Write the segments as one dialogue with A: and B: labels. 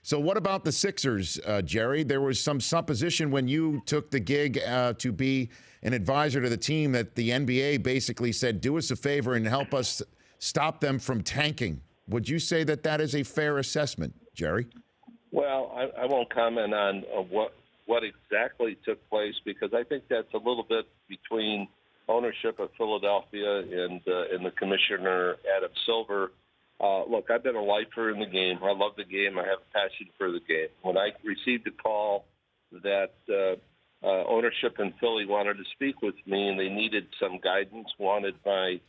A: So what about the Sixers, Jerry? There was some supposition when you took the gig to be an advisor to the team that the NBA basically said, do us a favor and help us stop them from tanking. Would you say that that is a fair assessment, Jerry?
B: Well, I won't comment on what exactly took place because I think that's a little bit between ownership of Philadelphia and the commissioner, Adam Silver. Look, I've been a lifer in the game. I love the game. I have a passion for the game. When I received a call that ownership in Philly wanted to speak with me and they needed some guidance, wanted my,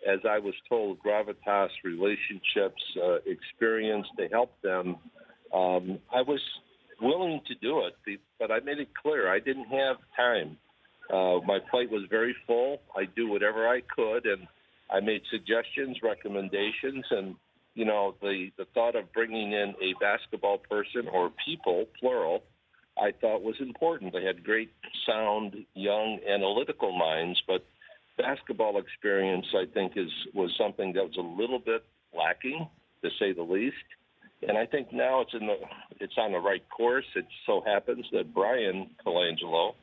B: as I was told, gravitas, relationships, experience to help them, I was willing to do it, but I made it clear I didn't have time. My plate was very full. I do whatever I could, and I made suggestions, recommendations, and, you know, the thought of bringing in a basketball person or people, plural, I thought was important. They had great, sound, young, analytical minds, but basketball experience, I think, was something that was a little bit lacking, to say the least. And I think now it's on the right course. It so happens that Brian Colangelo,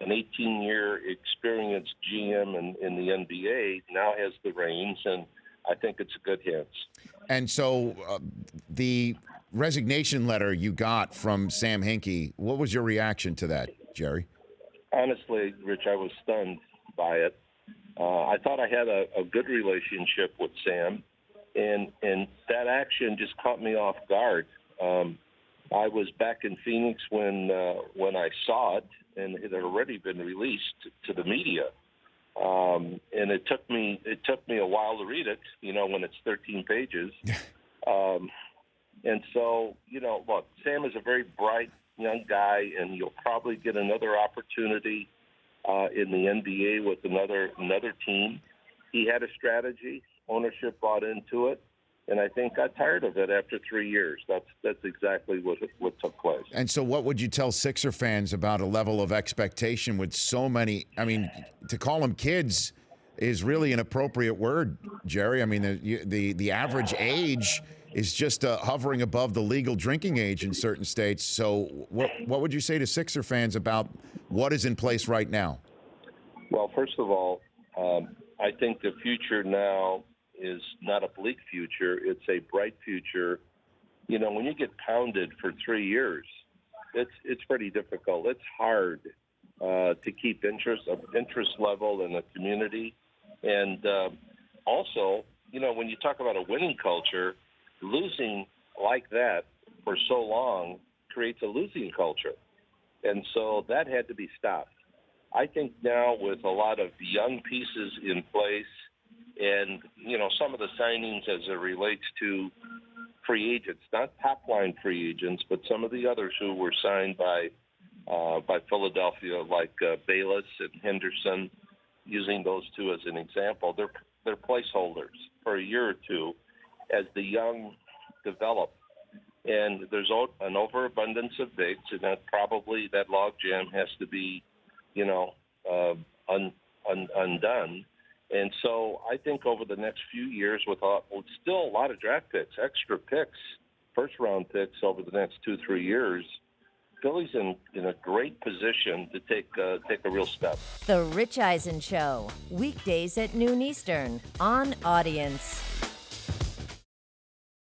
B: an 18-year experienced GM in the NBA, now has the reins, and I think it's good hands.
A: And so the resignation letter you got from Sam Hinkie, what was your reaction to that, Jerry?
B: Honestly, Rich, I was stunned by it. I thought I had a good relationship with Sam, and that action just caught me off guard. I was back in Phoenix when I saw it, and it had already been released to the media. And it took me a while to read it, you know, when it's 13 pages. And so, you know, look, Sam is a very bright young guy, and you'll probably get another opportunity in the NBA with another team. He had a strategy. Ownership bought into it. And I think got tired of it after 3 years. That's exactly what took place.
A: And so what would you tell Sixer fans about a level of expectation with so many? I mean, to call them kids is really an appropriate word, Jerry. I mean, the average age is just hovering above the legal drinking age in certain states. So what would you say to Sixer fans about what is in place right now?
B: Well, first of all, I think the future now is not a bleak future. It's a bright future. You know, when you get pounded for 3 years, it's pretty difficult. It's hard to keep interest level in the community. And also, you know, when you talk about a winning culture, losing like that for so long creates a losing culture. And so that had to be stopped. I think now with a lot of young pieces in place, and, you know, some of the signings as it relates to free agents, not top-line free agents, but some of the others who were signed by Philadelphia, like Bayless and Henderson, using those two as an example, they're placeholders for a year or two as the young develop. And there's an overabundance of bigs, and that logjam has to be, you know, undone. And so I think over the next few years, with still a lot of draft picks, extra picks, first-round picks over the next 2-3 years, Philly's in a great position to take a real step.
C: The Rich Eisen Show, weekdays at noon Eastern on Audience.